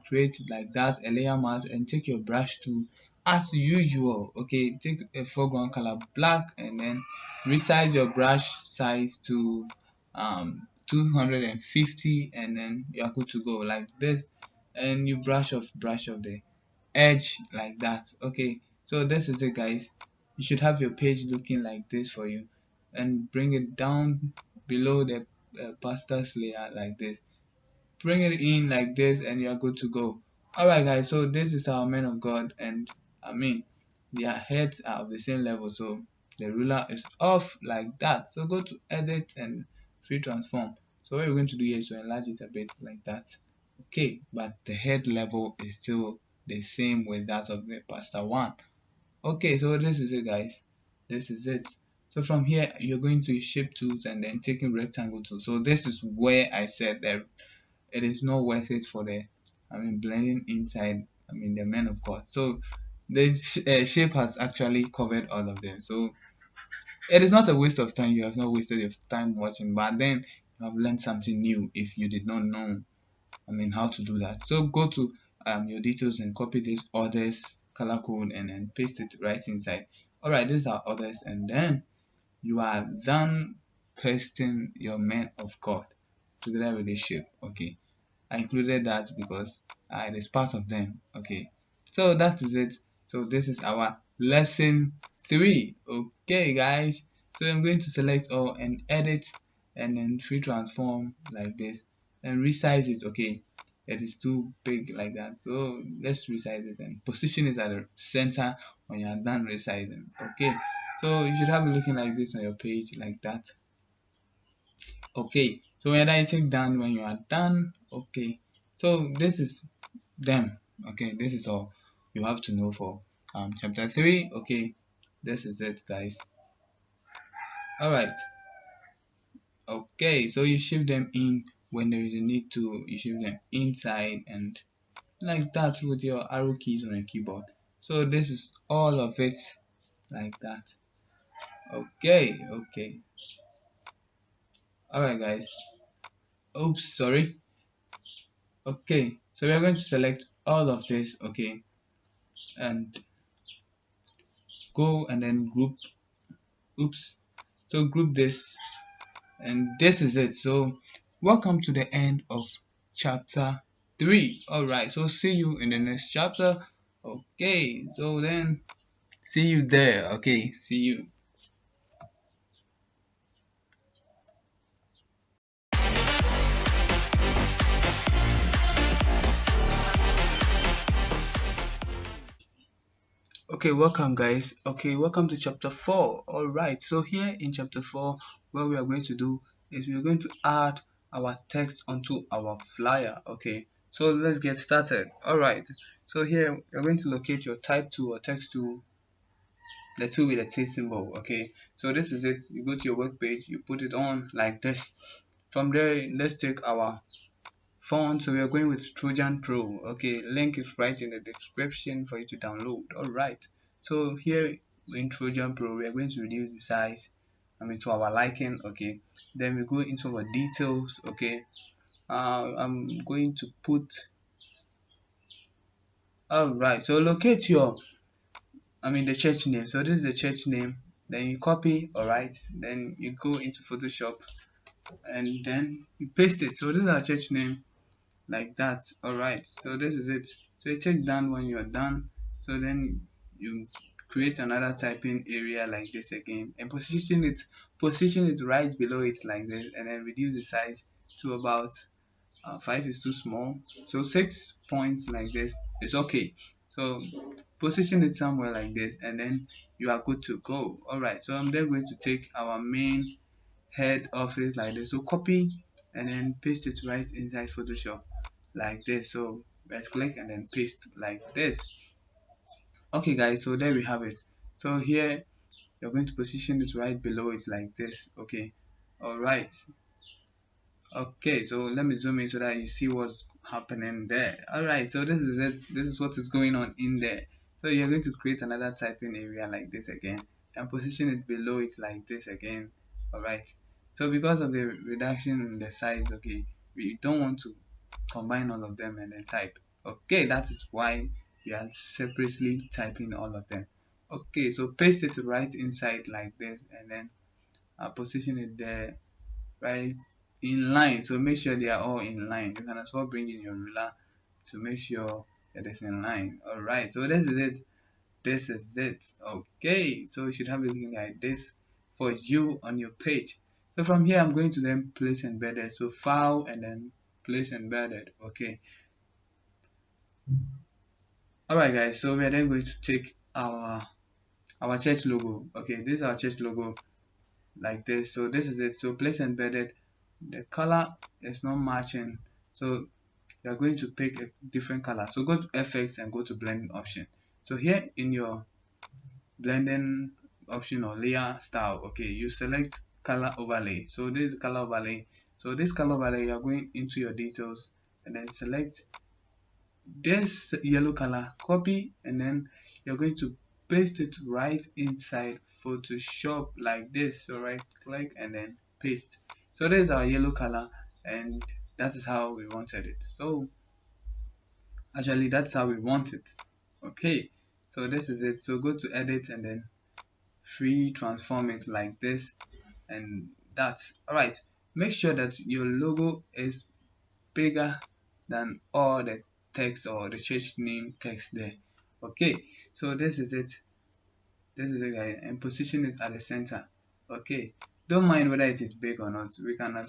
create like that a layer mask and take your brush tool as usual. Okay, take a foreground color black and then resize your brush size to 250 and then you're good to go like this, and you brush off the edge like that. Okay, so this is it guys. You should have your page looking like this for you, and bring it down below the pastas layer like this. Bring it in like this and you're good to go. Alright guys, so this is our men of God, and their heads are of the same level, so the ruler is off like that. So go to edit and free transform. So what we're going to do here is to enlarge it a bit like that. Okay, but the head level is still the same with that of the pasta 1. Okay, so this is it guys. This is it. So from here you're going to shape tools and then taking rectangle tool. So this is where I said that it is not worth it for the blending inside the men of God. So the shape has actually covered all of them. So it is not a waste of time. You have not wasted your time watching, but then you have learned something new if you did not know how to do that. So go to your details and copy this others color code and then paste it right inside. Alright, these are others, and then you are done pasting your men of God together with the shape. Okay, I included that because it is part of them. Okay, so that is it. So this is our lesson 3. Okay guys, so I'm going to select all and edit and then free transform like this and resize it. Okay, it is too big like that, so let's resize it and position it at the center when you are done resizing. Okay, so you should have it looking like this on your page like that. Okay, so when I take done when you are done. Okay, so this is them. Okay, this is all you have to know for chapter 3. Okay, this is it guys. All right. Okay, so you shift them in when there is a need to. You shift them inside and like that with your arrow keys on a keyboard. So this is all of it like that. Okay, okay. All right guys, oops, sorry. Okay, so we are going to select all of this. Okay, and go and then group. Oops, So group this, and this is it. So welcome to the end of chapter 3. All right, so see you in the next chapter. Okay, so then see you there. Okay, see you. Okay, welcome guys. Okay, welcome to chapter 4. All right, so here in chapter 4, what we are going to do is we are going to add our text onto our flyer. Okay, so let's get started. All right, so here you're going to locate your type tool or text tool, the tool with a T symbol. Okay, so this is it. You go to your work page, you put it on like this. From there, let's take our font. So we are going with Trojan Pro. Okay, link is right in the description for you to download. All right, so here in Trojan Pro we are going to reduce the size, to our liking. Okay, then we go into our details. Okay, I'm going to put, all right, so locate your, the church name. So this is the church name, then you copy. All right, then you go into Photoshop and then you paste it. So this is our church name, like that. All right, so this is it. So you check done when you're done. So then you create another typing area like this again, and position it right below it like this, and then reduce the size to about 5 is too small, so 6 points like this is okay. So position it somewhere like this, and then you are good to go. All right, so I'm then going to take our main head office like this. So copy and then paste it right inside Photoshop like this. So let's click and then paste like this. Okay guys, so there we have it. So here you're going to position it right below it like this. Okay, all right. Okay, so let me zoom in so that you see what's happening there. All right, so this is it. This is what is going on in there. So you're going to create another typing area like this again and position it below it like this again. All right, so because of the reduction in the size, okay, we don't want to combine all of them and then type. Okay, that is why we are separately typing all of them. Okay, so paste it right inside like this, and then position it there right in line. So make sure they are all in line. You can as well bring in your ruler to make sure that it's in line. All right, so this is it. This is it. Okay, so you should have it looking like this for you on your page. So from here I'm going to then place embedded. So file and then place embedded. Okay, all right guys, so we are then going to take our church logo. Okay, this is our church logo like this. So this is it. So place embedded, the color is not matching, so you're going to pick a different color. So go to effects and go to blending option. So here in your blending option or layer style, okay, you select color overlay. So this is color overlay. So this color overlay, you are going into your details and then select this yellow color, copy, and then you're going to paste it right inside Photoshop like this. So right click and then paste. So there's our yellow color, and that is how we wanted it. So actually that's how we want it. Okay, so this is it. So go to edit and then free transform it like this, and that's all right. Make sure that your logo is bigger than all the text or the church name text there. Okay, so this is it. This is it guys, and position it at the center. Okay, don't mind whether it is big or not, we can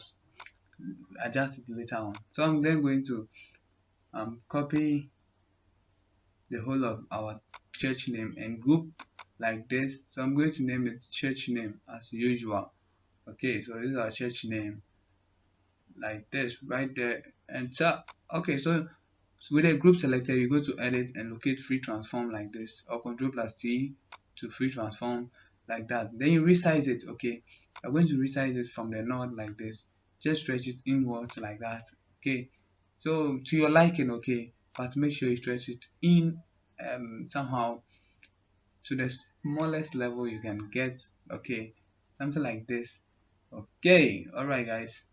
adjust it later on. So I'm then going to copy the whole of our church name and group like this. So I'm going to name it church name as usual. Okay, so this is our church name like this right there, and so okay, so with a group selected, you go to edit and locate free transform like this, or control plus T to free transform like that. Then you resize it. Okay, I'm going to resize it from the node like this, just stretch it inwards like that. Okay, so to your liking. Okay, but make sure you stretch it in somehow to the smallest level you can get. Okay, something like this. Okay, all right guys,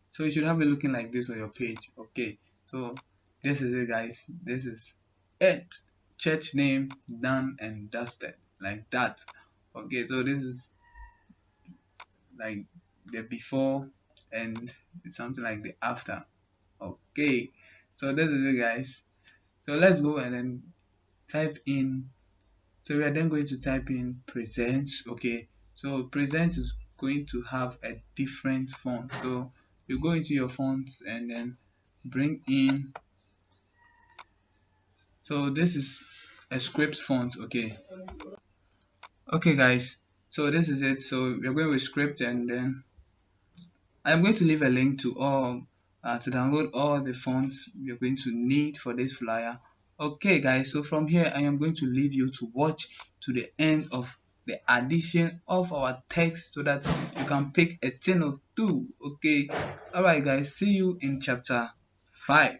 so you should have it looking like this on your page. Okay, so this is it guys, this is it. Church name done and dusted like that. Okay, so this is like the before and something like the after. Okay, so this is it, guys. So let's go and then type in. So we are then going to type in presents. Okay, so presents is going to have a different font. So you go into your fonts and then bring in. So this is a script font. Okay, guys, so this is it. So we're going with script, and then I'm going to leave a link to all to download all the fonts you're going to need for this flyer. Okay, guys, so from here I am going to leave you to watch to the end of the addition of our text so that you can pick a thing or two. Okay, all right, guys, see you in chapter 5.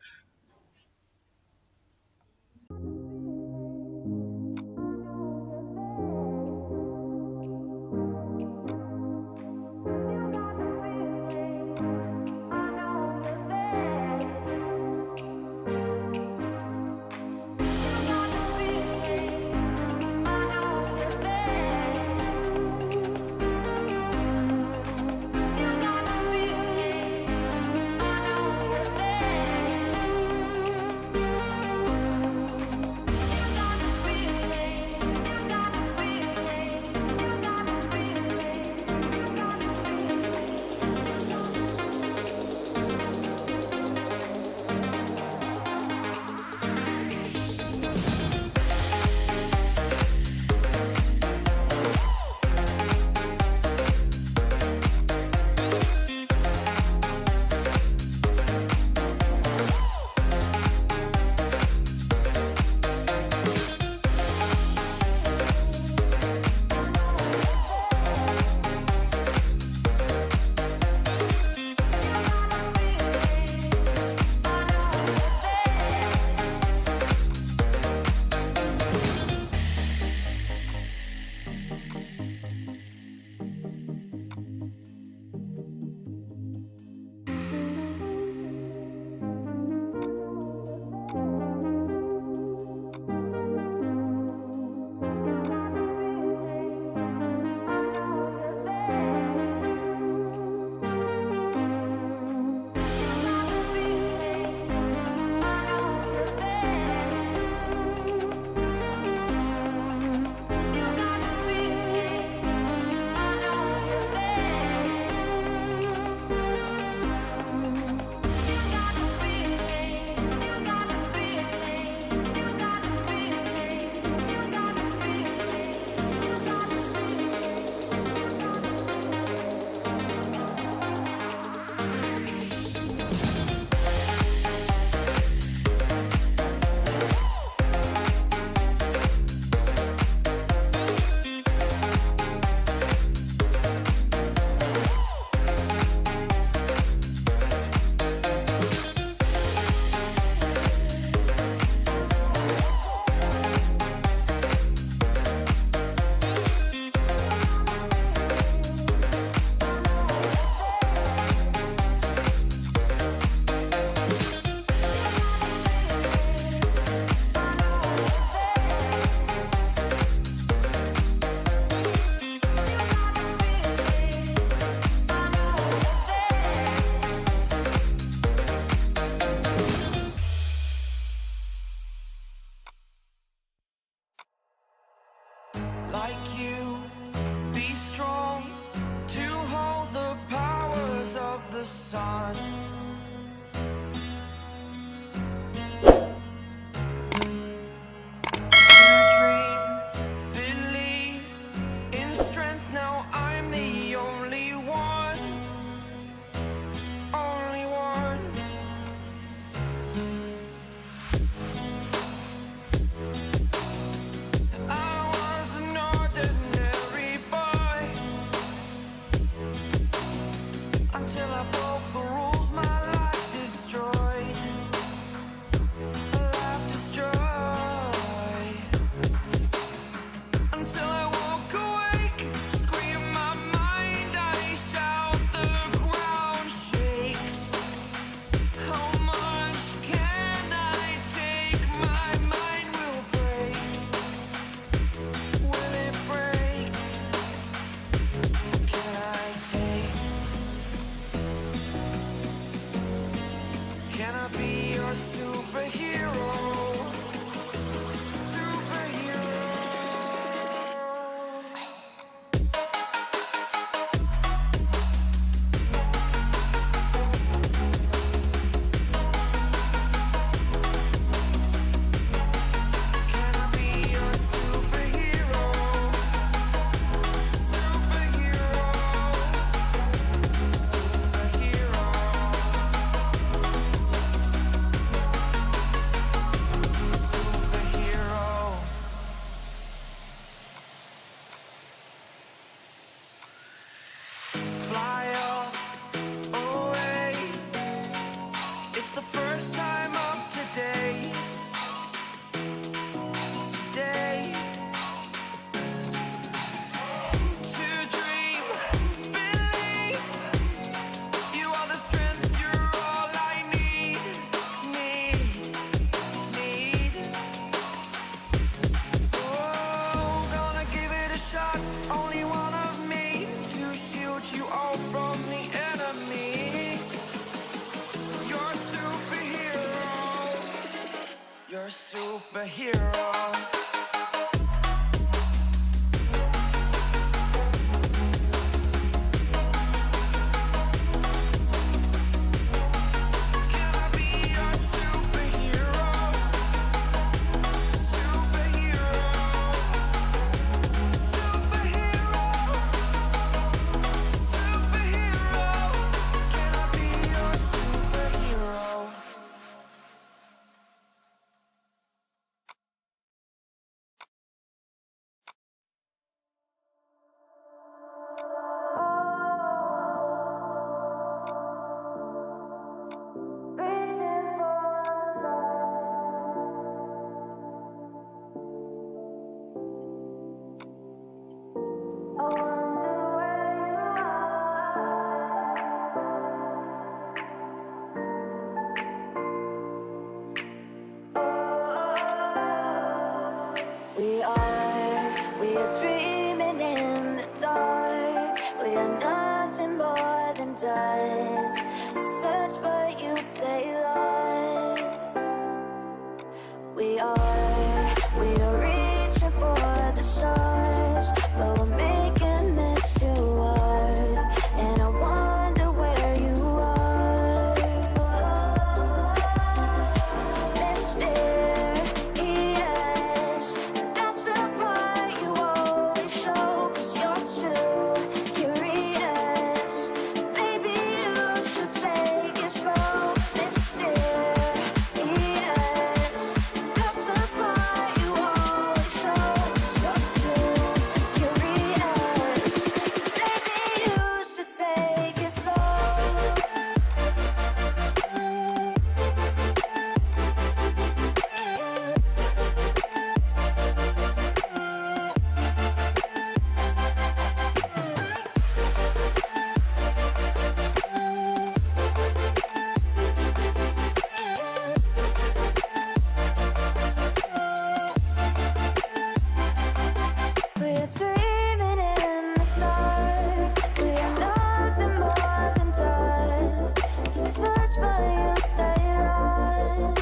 Like you, be strong to hold the powers of the sun. To dream, believe in strength. Now I'm the only one, only one. I was an ordinary boy until I broke the rules. My You're a superhero. Can I be your superhero? Superhero. Superhero. Superhero. Can I be your superhero? We are dreaming in the dark. We are nothing more than dust. Search but you stay lost. We are reaching for the stars, but we're making this too hard. And I wonder where you are. Mysterious, that's the part you always show. 'Cause you're too curious. Maybe you should take it slow. Mysterious, that's the part you always show. 'Cause you're too curious. Maybe you should take it slow. We're dreaming in the dark. We are nothing more than dust. You search but you stay lost.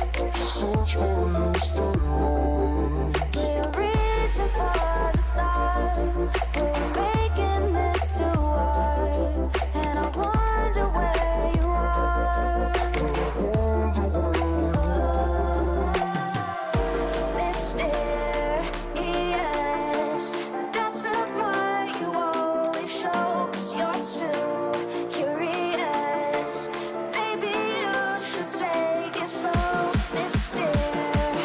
We are reaching for the stars, but we're making this too hard. And I wonder where you are. Mysterious, that's the part you always show. 'Cause you're too curious. Maybe you should take it slow. Mysterious,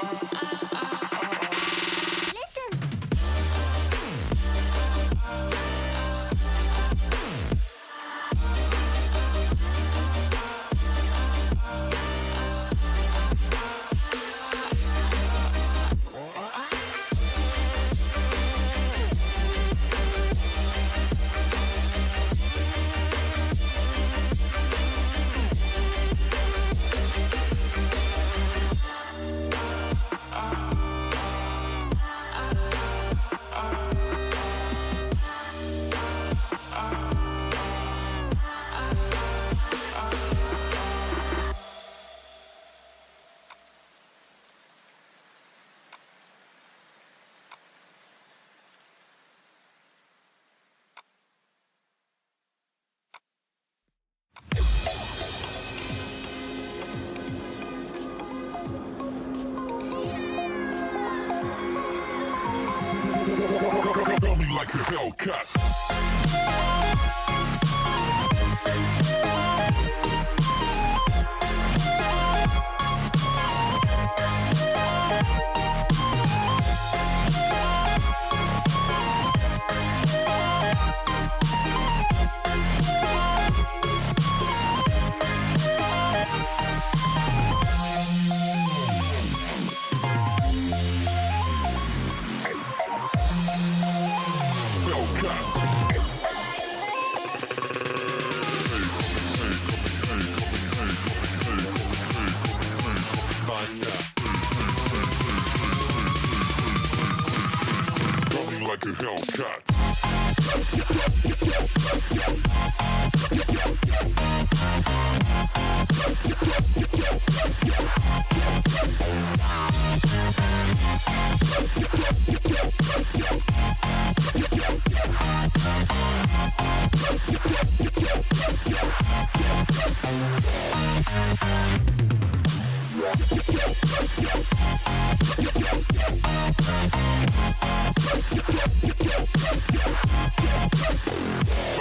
Like a Hellcat.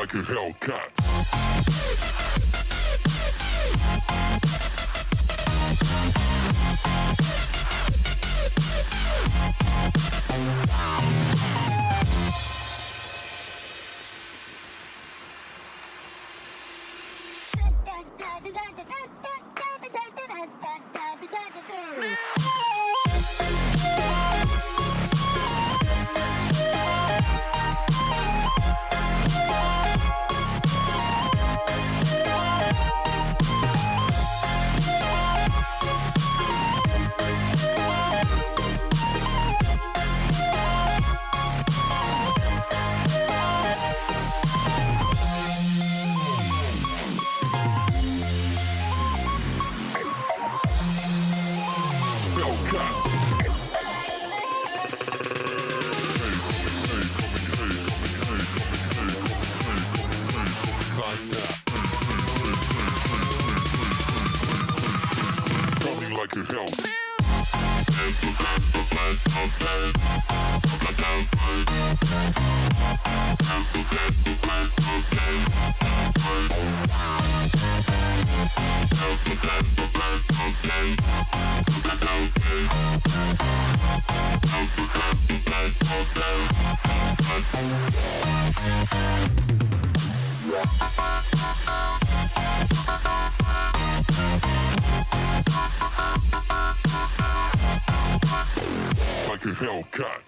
Like a Hellcat. Like a Hellcat. Like a hell. Like a Hellcat.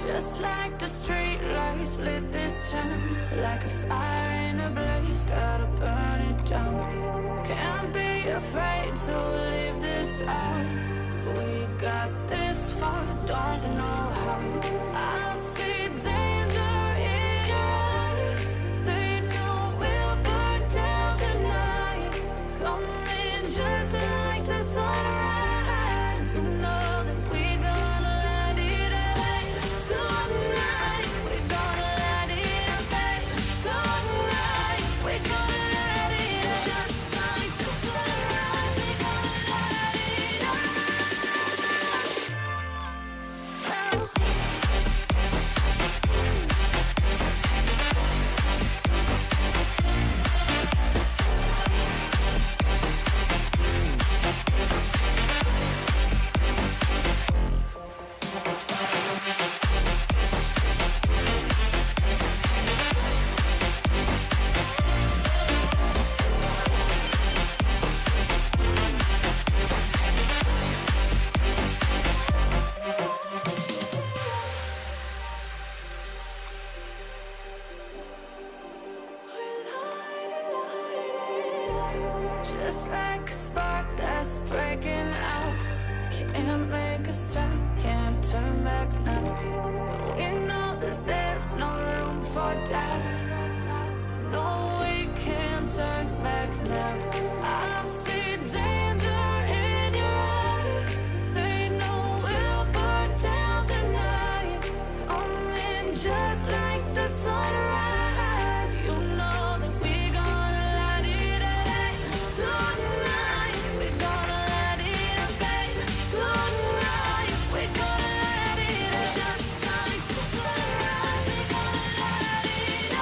Just like the street lights lit this town, like a fire in a blaze, gotta burn it down. Can't be afraid to leave this out. We got just like a spark that's breaking out. Can't make a stop, can't turn back now. We know that there's no room for doubt. No, we can't turn back now. I see danger in your eyes. They know we'll burn down the night. Coming just like the sunrise. You know that we gonna light it up tonight. We gonna light it up tonight. We gonna light it up just like the sunrise. We gonna light it up now.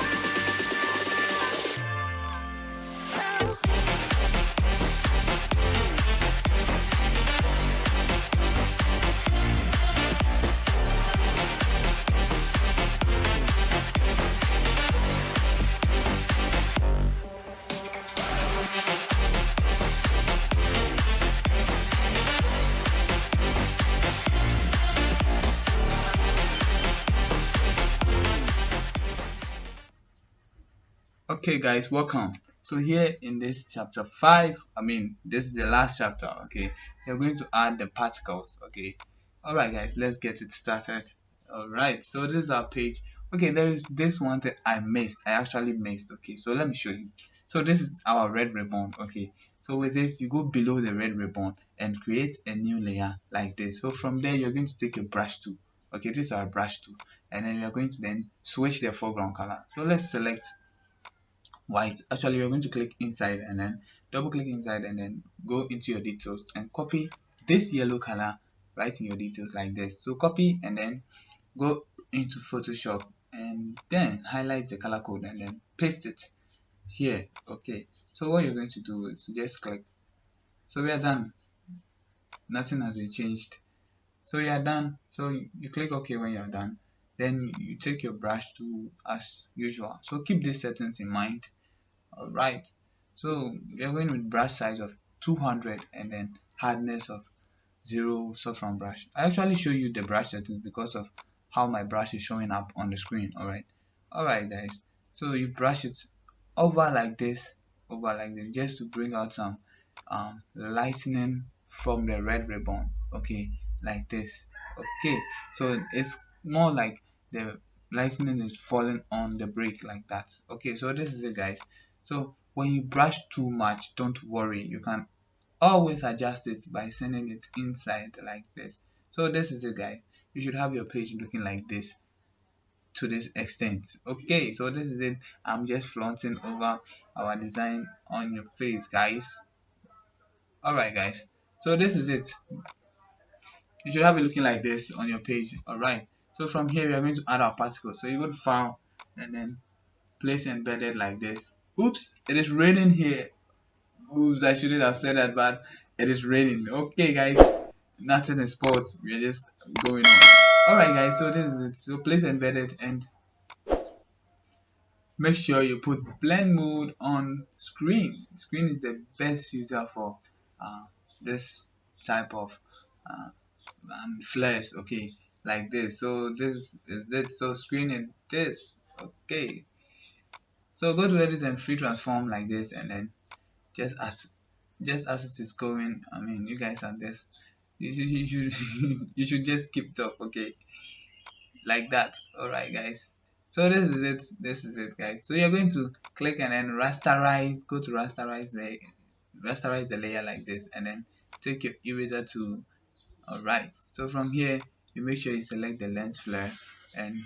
Okay guys, welcome. So here in this chapter 5, this is the last chapter. Okay, you're going to add the particles. Okay, all right guys, let's get it started. All right, so this is our page. Okay, there is this one that I actually missed. Okay, so let me show you. So this is our red ribbon. Okay, so with this you go below the red ribbon and create a new layer like this. So from there you're going to take a brush tool. Okay, this is our brush tool, and then you're going to then switch the foreground color. So let's select white. Actually, you're going to click inside and then double click inside and then go into your details and copy this yellow color right in your details like this. So copy and then go into Photoshop and then highlight the color code and then paste it here. Okay, so what you're going to do is just click. So we are done. Nothing has been changed. So you are done. So you click OK when you are done. Then you take your brush tool as usual. So keep these settings in mind. Alright, so we are going with brush size of 200 and then hardness of 0 saffron brush. I actually show you the brush settings because of how my brush is showing up on the screen. Alright guys, so you brush it over like this, just to bring out some lightening from the red ribbon. Okay, like this. Okay, so it's more like the lightning is falling on the brick like that. Okay, so this is it guys. So when you brush too much, don't worry, you can always adjust it by sending it inside like this. So this is it guys. You should have your page looking like this to this extent. Okay, so this is it. I'm just flaunting over our design on your face guys. Alright guys, so this is it. You should have it looking like this on your page. Alright, so from here we are going to add our particles. So you go to file and then place embedded like this. Oops, it is raining here. Oops, I shouldn't have said that, but it is raining. Okay guys, nothing is sports, we are just going on. Alright guys, so this is it. So place embedded and make sure you put blend mode on screen. Screen is the best user for this type of flares. Okay, like this. So this is it. So screen is this. Okay, so go to edit and free transform like this and then just as it is going. You guys are this. You should you should just keep up. Okay, like that. Alright guys, so this is it guys. So you're going to click and then rasterize. Go to rasterize the layer like this and then take your eraser tool. Alright, so from here you make sure you select the lens flare and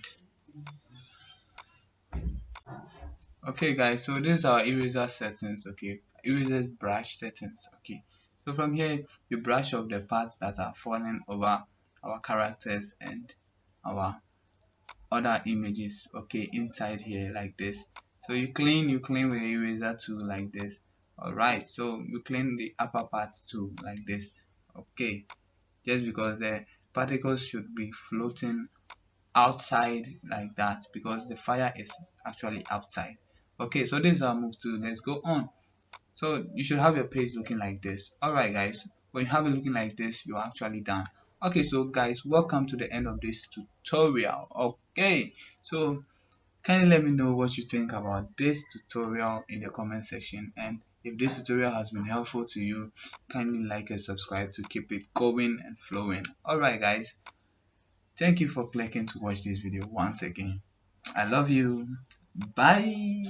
okay guys, so these are eraser settings. Okay, eraser brush settings. Okay, so from here you brush off the parts that are falling over our characters and our other images. Okay, inside here like this. So you clean with the eraser tool like this. Alright, so you clean the upper parts too like this. Okay, just because the particles should be floating outside like that because the fire is actually outside. Okay, so this is our move to. Let's go on. So you should have your page looking like this. Alright guys, when you have it looking like this, you're actually done. Okay, so guys, welcome to the end of this tutorial. Okay, so kindly let me know what you think about this tutorial in the comment section, and If this tutorial has been helpful to you, kindly like and subscribe to keep it going and flowing. Alright guys, thank you for clicking to watch this video once again. I love you. Bye.